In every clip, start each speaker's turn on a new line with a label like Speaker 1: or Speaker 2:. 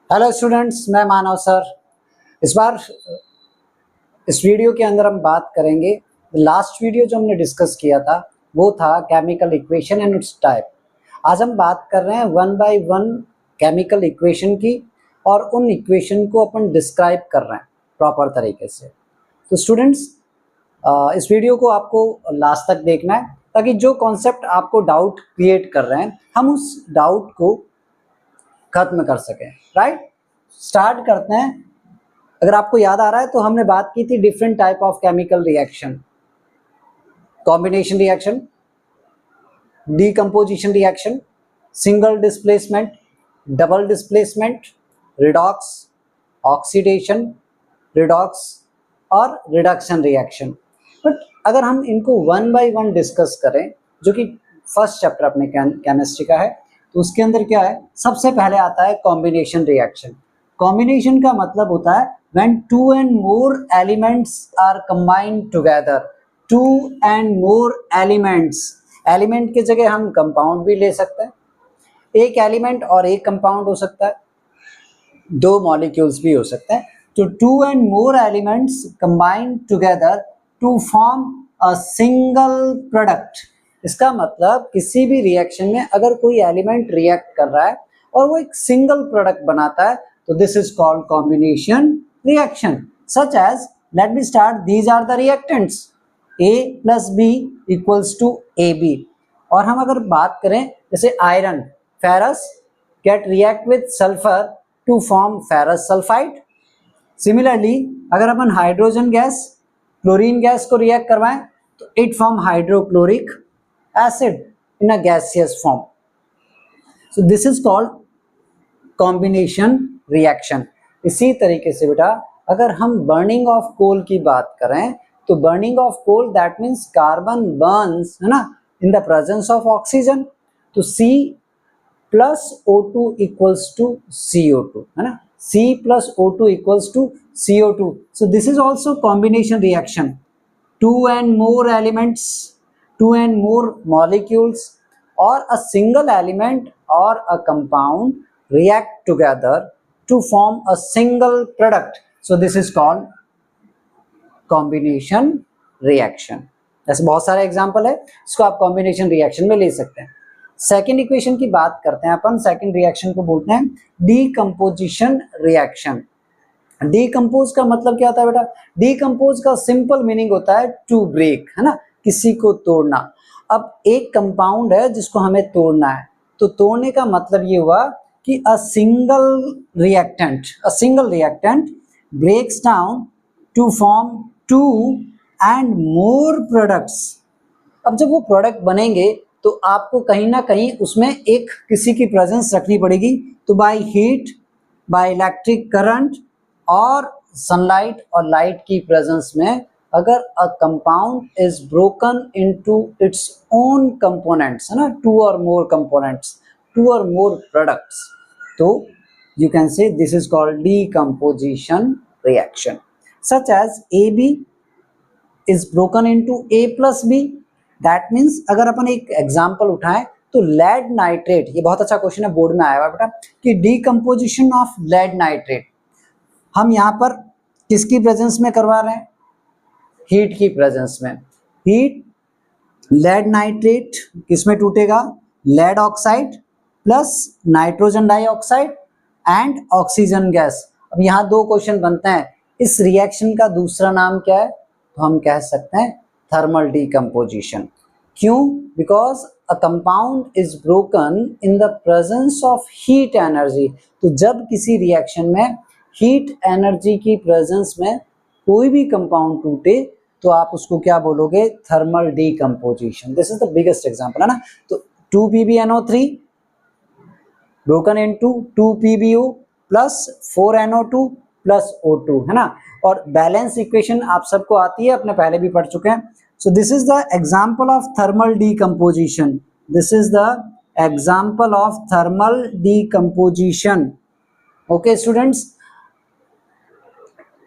Speaker 1: Hello students, मैं मानव sir. इस बार इस वीडियो के अंदर हम बात करेंगे। लास्ट वीडियो जो हमने डिस्कस किया था वो था chemical equation and it's type. आज हम बात कर रहे हैं one by one chemical equation की, और उन इक्वेशन को अपन डिस्क्राइब कर रहे हैं प्रॉपर तरीके से। तो स्टूडेंट्स, इस वीडियो को आपको लास्ट तक देखना है ताकि जो कॉन्सेप्ट आपको डाउट क्रिएट कर रहे हैं हम उस डाउट को खत्म कर सकें। राइट, स्टार्ट करते हैं। अगर आपको याद आ रहा है तो हमने बात की थी different type of chemical reaction: combination reaction, decomposition reaction, single displacement, double displacement, redox, oxidation, redox और रिडक्शन रिएक्शन। बट अगर हम इनको वन बाय वन डिस्कस करें, जो कि फर्स्ट चैप्टर अपने केमिस्ट्री का है, तो उसके अंदर क्या है, सबसे पहले आता है कॉम्बिनेशन रिएक्शन। कॉम्बिनेशन का मतलब होता है when two and more elements are combined together। two and more elements, element की जगह हम कंपाउंड भी ले सकते हैं, एक एलिमेंट और एक कंपाउंड हो सकता है, दो मॉलिक्यूल्स भी हो सकते हैं। तो two and more elements combined together to form a single product. इसका मतलब किसी भी रिएक्शन में अगर कोई एलिमेंट रिएक्ट कर रहा है और वो एक सिंगल प्रोडक्ट बनाता है, तो this is called combination reaction. Such as, let me start, these are the reactants A plus B equals to A B. और हम अगर बात करें जैसे iron, ferrous get react with sulphur to form ferrous sulphide. Similarly अगर अपन hydrogen gas chlorine gas को react करवाएं तो it form hydrochloric acid in a gaseous form. So this is called combination reaction. इसी तरीके से बेटा, अगर हम बर्निंग ऑफ कोल की बात करें तो burning of coal that means carbon burns, है ना, in the presence of oxygen. तो C plus O2 equals to CO2, है ना, C plus O2 equals to CO2। So this is also combination reaction. Two and more elements, two and more molecules or a single element or a compound react together to form a single product. So this is called combination reaction. ऐसे बहुत सारे example है, इसको आप combination reaction में ले सकते हैं। सेकेंड इक्वेशन की बात करते हैं अपन। सेकेंड रिएक्शन को बोलते हैं डीकंपोजिशन रिएक्शन। डीकंपोज का मतलब क्या होता है बेटा? डीकंपोज का सिंपल मीनिंग होता है टू ब्रेक, है ना, किसी को तोड़ना। अब एक कंपाउंड है जिसको हमें तोड़ना है, तो तोड़ने का मतलब ये हुआ कि a single reactant breaks down to form two and more products. अब जब वो प्रोडक्ट बनेंगे तो आपको कहीं ना कहीं उसमें एक किसी की प्रेजेंस रखनी पड़ेगी। तो by heat, by electric current और सनलाइट और लाइट की प्रेजेंस में अगर a compound is broken into its own components, है ना, टू और मोर कंपोनेंट्स, टू और मोर प्रोडक्ट्स, तो you can say this is called decomposition reaction. Such as AB is broken into A plus B। That means अगर अपन एक example उठाएं तो लेड नाइट्रेट, ये बहुत अच्छा क्वेश्चन है, बोर्ड में आया हुआ बेटा, कि डीकंपोजिशन ऑफ लेड नाइट्रेट हम यहाँ पर किसकी प्रेजेंस में करवा रहे हैं? हीट की प्रेजेंस में। हीट, लेड नाइट्रेट किसमें टूटेगा? Lead oxide plus nitrogen dioxide and oxygen gas. अब यहाँ दो क्वेश्चन बनते हैं, इस रिएक्शन का दूसरा नाम क्या है? तो हम कह सकते हैं थर्मल डीकंपोजिशन। क्यों? Because a compound is broken in the presence of heat energy. तो जब किसी रिएक्शन में हीट एनर्जी की प्रेजेंस में कोई भी कंपाउंड टूटे तो आप उसको क्या बोलोगे? Thermal decomposition. This is the biggest example, है ना। तो 2PbNO3 broken into 2PbO plus 4NO2 plus O2, है ना। और बैलेंस इक्वेशन आप सबको आती है, अपने पहले भी पढ़ चुके हैं। So this is the example of thermal decomposition. This is the example of thermal decomposition. Okay students,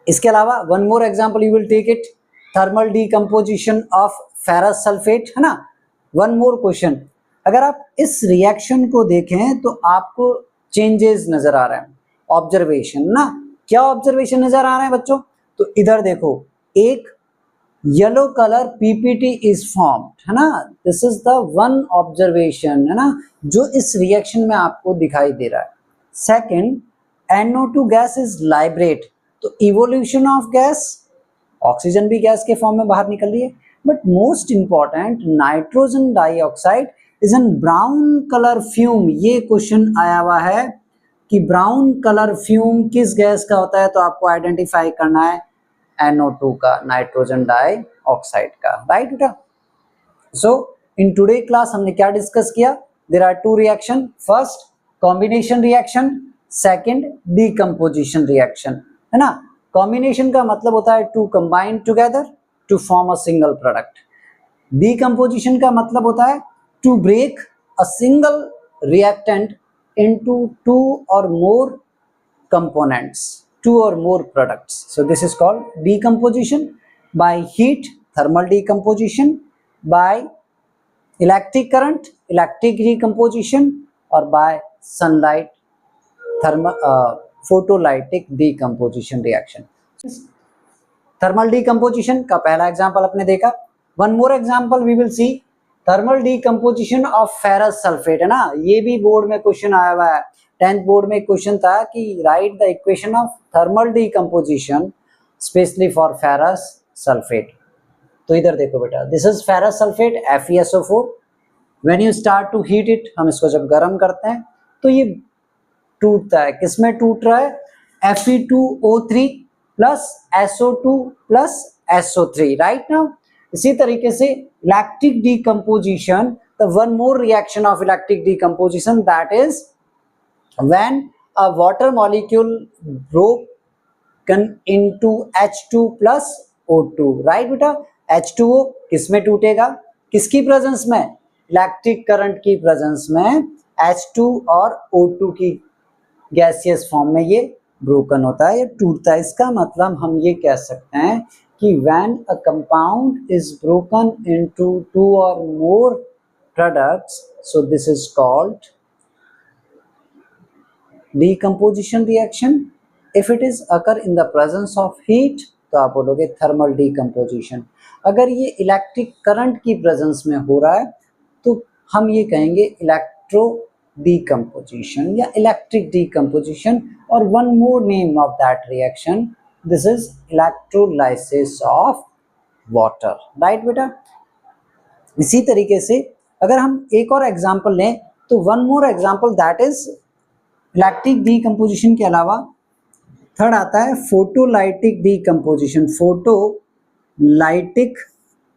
Speaker 1: इसके अलावा one more example you will take it, thermal decomposition of ferrous sulphate, है ना। वन मोर क्वेश्चन, अगर आप इस reaction को देखें तो आपको चेंजेस नजर आ रहे हैं। ऑब्जर्वेशन ना, क्या ऑब्जर्वेशन नजर आ रहा है बच्चों? तो इधर देखो, एक yellow colour PPT is formed, है ना, this is the one observation, है ना, जो इस रिएक्शन में आपको दिखाई दे रहा है। Second, NO2 gas is Lybrate, तो इवोल्यूशन ऑफ गैस, ऑक्सीजन भी गैस के फॉर्म में बाहर निकल रही है। But most important, nitrogen dioxide is an brown colour fume, ये क्वेश्चन आया हुआ है कि ब्राउन कलर फ्यूम किस गैस का होता है, तो आपको आइडेंटिफाई करना है NO2 का, नाइट्रोजन डाइऑक्साइड का, राइट बेटा। सो इन टुडे क्लास हमने क्या डिस्कस किया? There are two reaction, first combination reaction, second decomposition reaction, है ना। कॉम्बिनेशन का मतलब होता है to combine together to form a single product. Decomposition का मतलब होता है to break a single reactant into two or more components, two or more products. So this is called decomposition by heat, thermal decomposition, by electric current, electric decomposition, or by sunlight, photolytic decomposition reaction. Thermal decomposition का पहला example आपने देखा। One more example we will see, thermal decomposition of ferrous sulphate, है ना, ये भी board में question आया हुआ है। 10th बोर्ड में क्वेश्चन था कि write the equation of thermal decomposition specially for ferrous sulphate. तो इधर देखो बेटा, this is ferrous sulphate FeSO4। When you start to heat it, हम इसको जब गर्म करते हैं तो ये टूटता है, किसमें टूट रहा है? Fe2O3 plus SO2 plus SO3, right. Now इसी तरीके से electric decomposition, the one more reaction of electric decomposition, that is when a water molecule broken into H2 plus O2, right बेटा। H2O किसमें टूटेगा? किसकी प्रेजेंस में? इलेक्ट्रिक करंट की presence में H2 और O2 की गैसियस फॉर्म में ये ब्रोकन होता है, ये टूटता है। इसका मतलब हम ये कह सकते हैं कि when a compound is broken into two or more products, so this is called decomposition reaction. If it is occur in the presence of heat, तो आप बोलोगे thermal decomposition। अगर ये इलेक्ट्रिक करंट की प्रेजेंस में हो रहा है तो हम ये कहेंगे इलेक्ट्रो decomposition या इलेक्ट्रिक decomposition, और one more name of that reaction, this is electrolysis of water, right बेटा। इसी तरीके से अगर हम एक और एग्जांपल लें तो one more example, that is electric decomposition के अलावा थर्ड आता है photolytic decomposition, photolytic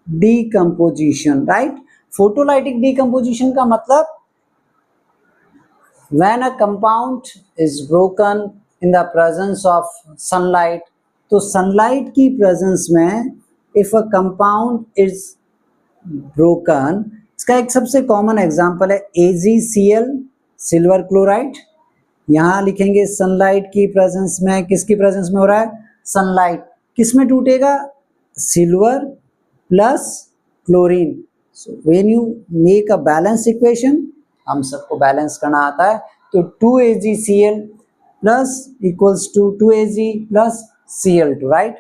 Speaker 1: decomposition, right. Photolytic decomposition का मतलब when a compound is broken in the presence of sunlight, तो सनलाइट की प्रेजेंस में if a compound is broken, इसका एक सबसे कॉमन एग्जांपल है AgCl, सिल्वर क्लोराइड। यहाँ लिखेंगे सनलाइट की प्रेजेंस में, किसकी प्रेजेंस में हो रहा है? सनलाइट, किस में टूटेगा? Silver plus chlorine. So when you make a balance equation, हम सबको बैलेंस करना आता है, तो 2AgCl plus equals to 2Ag plus Cl2, right.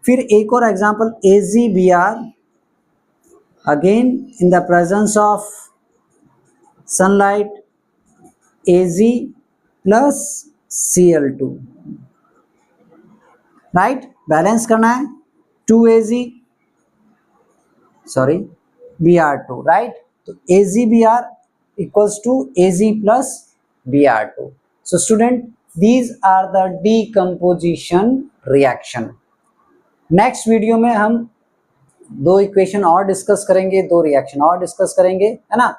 Speaker 1: फिर एक और example AgBr, again in the presence of sunlight, Ag plus Cl2, right. Balance करना है, 2Ag सॉरी Br2, राइट। तो AgBr equals to Ag plus Br2. So student, these are the decomposition reaction. Next video में हम दो equation और discuss करेंगे, दो reaction और डिस्कस करेंगे, है ना।